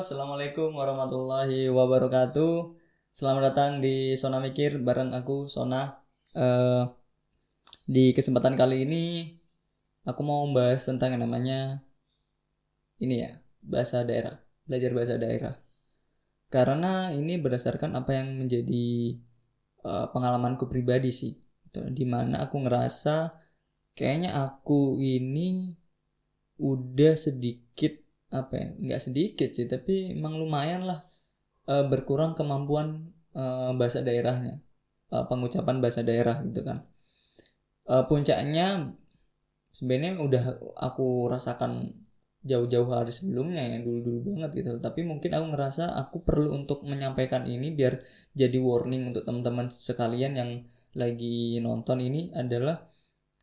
Assalamualaikum warahmatullahi wabarakatuh. Selamat datang di Sona Mikir bareng aku Sona. Eh, di kesempatan kali ini aku mau membahas tentang yang namanya bahasa daerah, belajar bahasa daerah. Karena ini berdasarkan apa yang menjadi pengalamanku pribadi sih. Dimana aku ngerasa kayaknya aku ini udah sedikit nggak sedikit sih, tapi emang lumayan lah berkurang kemampuan bahasa daerahnya, pengucapan bahasa daerah gitu kan. Puncaknya sebenarnya udah aku rasakan jauh-jauh hari sebelumnya, yang dulu-dulu banget gitu. Tapi mungkin aku ngerasa aku perlu untuk menyampaikan ini biar jadi warning untuk teman-teman sekalian yang lagi nonton ini adalah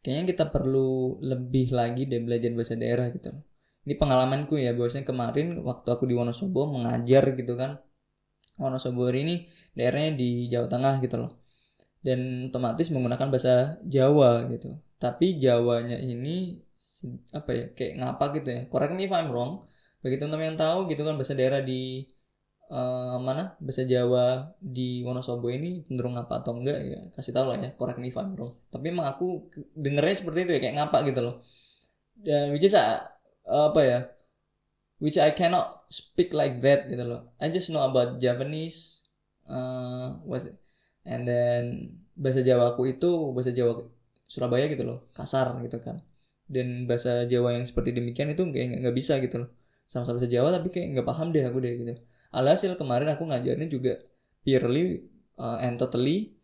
kayaknya kita perlu lebih lagi deh belajar bahasa daerah gitu. Ini pengalamanku ya, bahwasanya kemarin waktu aku di Wonosobo mengajar gitu kan. Wonosobo ini daerahnya di Jawa Tengah gitu loh. Dan otomatis menggunakan bahasa Jawa gitu. Tapi Jawanya ini kayak ngapa gitu ya. Correct me if I'm wrong. Bagi teman-teman yang tahu gitu kan bahasa daerah di bahasa Jawa di Wonosobo ini cenderung ngapa atau enggak ya, kasih tahu lah ya, correct me if I'm wrong. Tapi emang aku dengernya seperti itu ya, kayak ngapa gitu loh. Dan which is apa ya, which I cannot speak like that gitu loh. I just know about Japanese, was it? And then bahasa Jawa aku itu bahasa Jawa Surabaya gitu loh, kasar gitu kan. Dan bahasa Jawa yang seperti demikian itu kayak nggak bisa gitu loh. Sama-sama bahasa Jawa tapi kayak nggak paham deh aku deh gitu. Alhasil kemarin aku ngajarnya juga purely and totally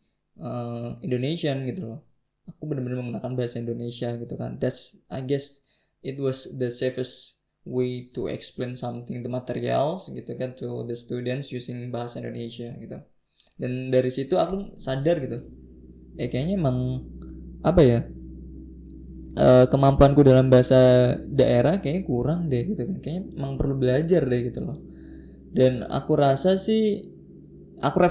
Indonesian gitu loh. Aku benar-benar menggunakan bahasa Indonesia gitu kan. That's, I guess it was the safest way to explain something, the materials gitu kan, to the students using bahasa Indonesia gitu. Dan dari situ aku sadar gitu, kayaknya emang apa ya, kemampuanku dalam bahasa daerah kayaknya kurang deh gitu kan, kayaknya emang perlu belajar deh gitu loh. Dan aku rasa sih, aku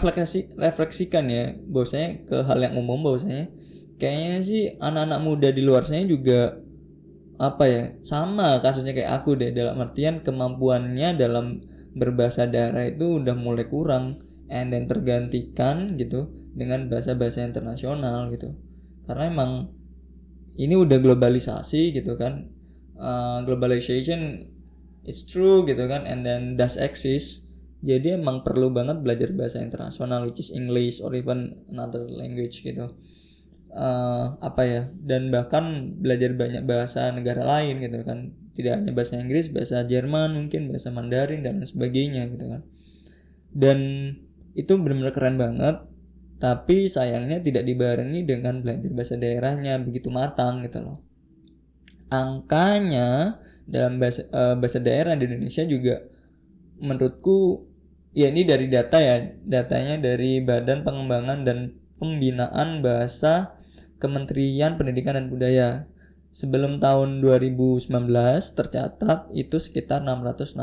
refleksikan ya bahwasanya ke hal yang umum, bahwasanya kayaknya sih anak-anak muda di luar sana juga sama kasusnya kayak aku deh, dalam artian kemampuannya dalam berbahasa daerah itu udah mulai kurang, and then tergantikan gitu dengan bahasa-bahasa internasional gitu. Karena emang ini udah globalisasi gitu kan. Globalization it's true gitu kan, and then does exist. Jadi emang perlu banget belajar bahasa internasional, which is English or even another language gitu. Dan bahkan belajar banyak bahasa negara lain gitu kan, tidak hanya bahasa Inggris, bahasa Jerman, mungkin bahasa Mandarin dan lain sebagainya gitu kan. Dan itu benar-benar keren banget, tapi sayangnya tidak dibarengi dengan belajar bahasa daerahnya begitu matang gitu loh. Angkanya dalam bahasa daerah di Indonesia juga menurutku, ya ini dari datanya dari Badan Pengembangan dan Pembinaan Bahasa Kementerian Pendidikan dan Budaya. Sebelum tahun 2019 tercatat itu sekitar 668,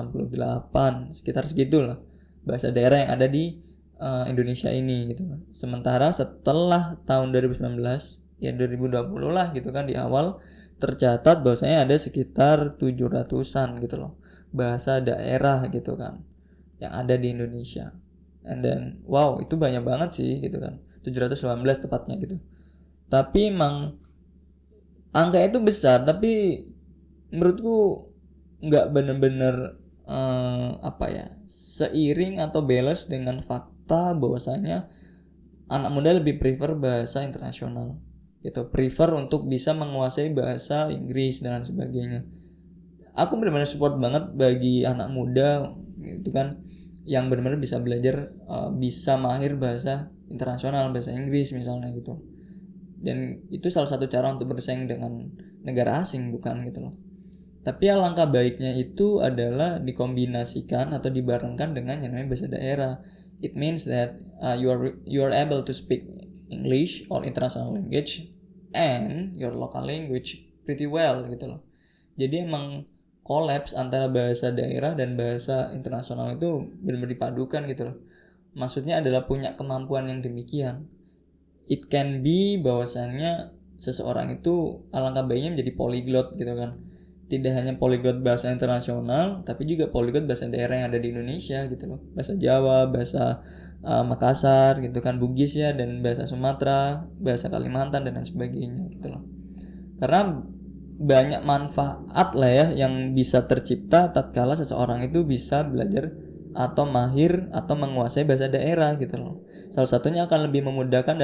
sekitar segitulah bahasa daerah yang ada di Indonesia ini gitu. Sementara setelah tahun 2019, ya 2020 lah gitu kan, di awal tercatat bahwasanya ada sekitar 700-an gitu loh bahasa daerah gitu kan yang ada di Indonesia. And then wow, itu banyak banget sih gitu kan, 718 tepatnya gitu. Tapi emang angka itu besar, tapi menurutku nggak bener-bener seiring atau balance dengan fakta bahwasanya anak muda lebih prefer bahasa internasional gitu, prefer untuk bisa menguasai bahasa Inggris dan sebagainya. Aku benar-benar support banget bagi anak muda gitu kan, yang benar-benar bisa belajar, bisa mahir bahasa internasional, bahasa Inggris misalnya gitu. Dan itu salah satu cara untuk bersaing dengan negara asing, bukan gitu loh. Tapi alangkah baiknya itu adalah dikombinasikan atau dibarengkan dengan yang namanya bahasa daerah. It means that you are able to speak English or international language and your local language pretty well gitu loh. Jadi emang collapse antara bahasa daerah dan bahasa internasional itu benar-benar dipadukan gitu loh. Maksudnya adalah punya kemampuan yang demikian. It can be bahwasannya seseorang itu alangkah baiknya menjadi polyglot gitu kan. tidak hanya polyglot bahasa internasional, tapi juga polyglot bahasa daerah yang ada di Indonesia gitu loh. Bahasa Jawa, bahasa Makassar gitu kan, Bugis ya, dan bahasa Sumatera, bahasa Kalimantan dan lain sebagainya gitu loh. Karena banyak manfaat lah ya yang bisa tercipta tatkala seseorang itu bisa belajar atau mahir atau menguasai bahasa daerah gitu loh. Salah satunya akan lebih memudahkan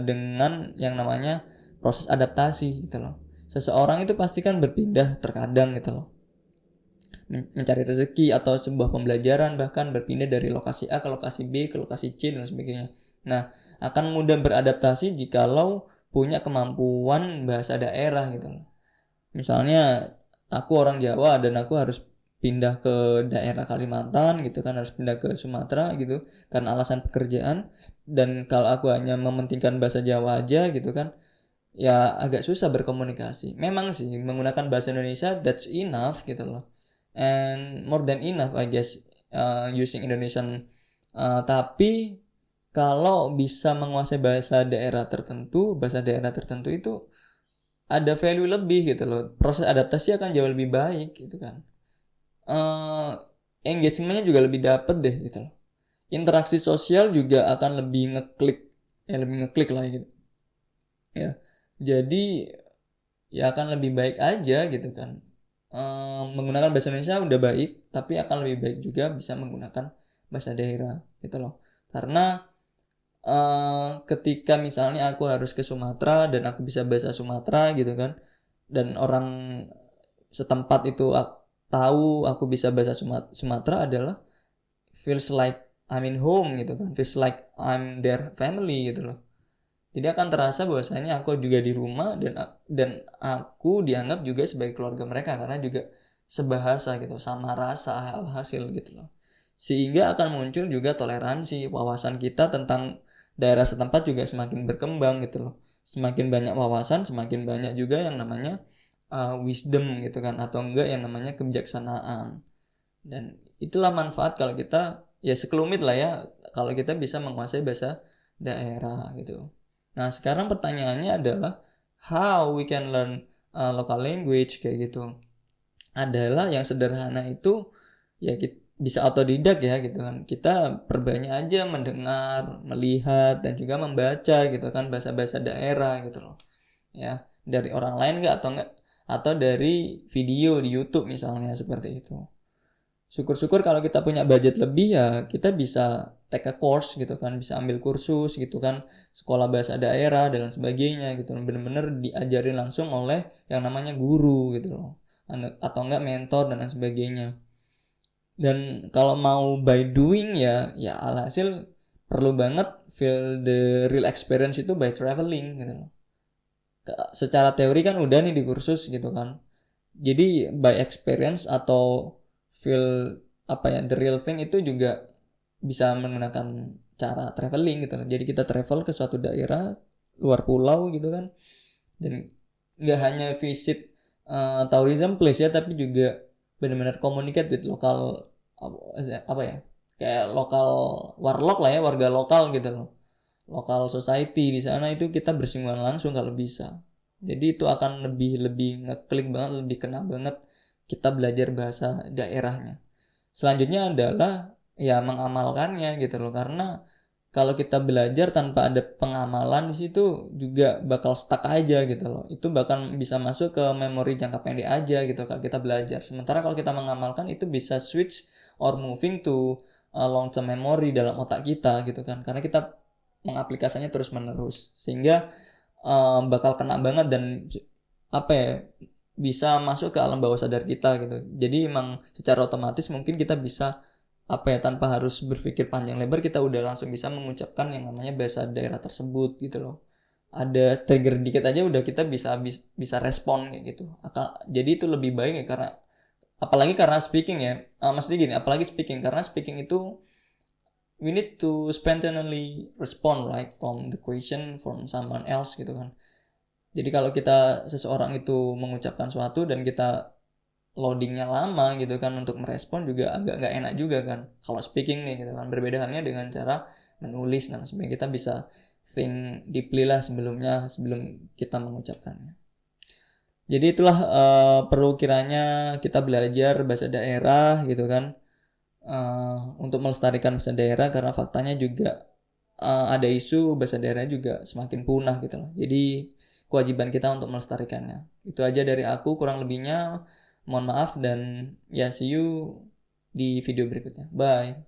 dengan yang namanya proses adaptasi gitu loh. Seseorang itu pasti kan berpindah terkadang gitu loh, mencari rezeki atau sebuah pembelajaran, bahkan berpindah dari lokasi A ke lokasi B ke lokasi C dan sebagainya. Nah, akan mudah beradaptasi jikalau punya kemampuan bahasa daerah gitu loh. Misalnya aku orang Jawa dan aku harus pindah ke daerah Kalimantan gitu kan, harus pindah ke Sumatera gitu karena alasan pekerjaan, dan kalau aku hanya mementingkan bahasa Jawa aja gitu kan, ya agak susah berkomunikasi. Memang sih menggunakan bahasa Indonesia that's enough gitu loh, and more than enough I guess, using Indonesian, tapi kalau bisa menguasai bahasa daerah tertentu itu ada value lebih gitu loh. Proses adaptasi akan jauh lebih baik gitu kan. uh, Engagementnya juga lebih dapet deh gitu loh. Interaksi sosial juga akan lebih ngeklik, lebih ngeklik lah gitu ya. Jadi ya akan lebih baik aja gitu kan. Menggunakan bahasa Indonesia udah baik, tapi akan lebih baik juga bisa menggunakan bahasa daerah gitu loh. Karena ketika misalnya aku harus ke Sumatera dan aku bisa bahasa Sumatera gitu kan, dan orang setempat itu tahu aku bisa bahasa Sumatera, adalah feels like I'm in home gitu kan, feels like I'm their family gitu loh. Jadi akan terasa bahwasanya aku juga di rumah, dan aku dianggap juga sebagai keluarga mereka karena juga sebahasa gitu, sama rasa hasil gitu loh. Sehingga akan muncul juga toleransi, wawasan kita tentang daerah setempat juga semakin berkembang gitu loh. Semakin banyak wawasan, semakin banyak juga yang namanya wisdom gitu kan, atau enggak yang namanya kebijaksanaan. Dan itulah manfaat kalau kita ya sekelumit lah ya, kalau kita bisa menguasai bahasa daerah gitu. Nah, sekarang pertanyaannya adalah how we can learn local language kayak gitu. Adalah yang sederhana itu ya kita bisa otodidak ya gitu kan. Kita perbanyak aja mendengar, melihat dan juga membaca gitu kan bahasa-bahasa daerah gitu loh. Ya, dari orang lain enggak atau dari video di YouTube misalnya seperti itu. Syukur-syukur kalau kita punya budget lebih ya kita bisa take a course gitu kan, bisa ambil kursus gitu kan, sekolah bahasa daerah dan sebagainya gitu, bener-bener diajarin langsung oleh yang namanya guru gitu loh, atau enggak mentor dan lain sebagainya. Dan kalau mau by doing ya alhasil perlu banget feel the real experience itu by traveling gitu loh. Secara teori kan udah nih di kursus gitu kan, jadi by experience atau feel the real thing itu juga bisa menggunakan cara traveling gitu. Jadi kita travel ke suatu daerah luar pulau gitu kan, dan nggak hanya visit tourism place ya, tapi juga benar-benar communicate with lokal, apa ya, kayak lokal warlock lah ya, warga lokal gitu loh, lokal society di sana itu kita bersinggungan langsung kalau bisa. Jadi itu akan lebih lebih ngeklik banget, lebih kena banget kita belajar bahasa daerahnya. Selanjutnya adalah ya mengamalkannya gitu loh, karena kalau kita belajar tanpa ada pengamalan di situ juga bakal stuck aja gitu loh. Itu bahkan bisa masuk ke memori jangka pendek aja gitu kalau kita belajar. Sementara kalau kita mengamalkan itu bisa switch or moving to long term memory dalam otak kita gitu kan. Karena kita mengaplikasikannya terus menerus, sehingga bakal kena banget dan apa ya, bisa masuk ke alam bawah sadar kita gitu. Jadi emang secara otomatis mungkin kita bisa apa ya, tanpa harus berpikir panjang lebar kita udah langsung bisa mengucapkan yang namanya bahasa daerah tersebut gitu loh. Ada trigger dikit aja udah kita bisa respon kayak gitu. Jadi itu lebih baik ya, karena apalagi karena speaking ya. Maksudnya gini, apalagi speaking, karena speaking itu we need to spontaneously respond right from the question from someone else gitu kan. Jadi kalau kita seseorang itu mengucapkan suatu dan kita loadingnya lama gitu kan untuk merespon, juga agak nggak enak juga kan kalau speaking nih gitu kan. Berbeda halnya dengan cara menulis dan sebagainya, kita bisa think deeply lah sebelum kita mengucapkannya. Jadi itulah perlu kiranya kita belajar bahasa daerah gitu kan, untuk melestarikan bahasa daerah, karena faktanya juga ada isu bahasa daerah juga semakin punah gitu loh. Jadi kewajiban kita untuk melestarikannya. Itu aja dari aku, kurang lebihnya mohon maaf, dan ya see you di video berikutnya. Bye.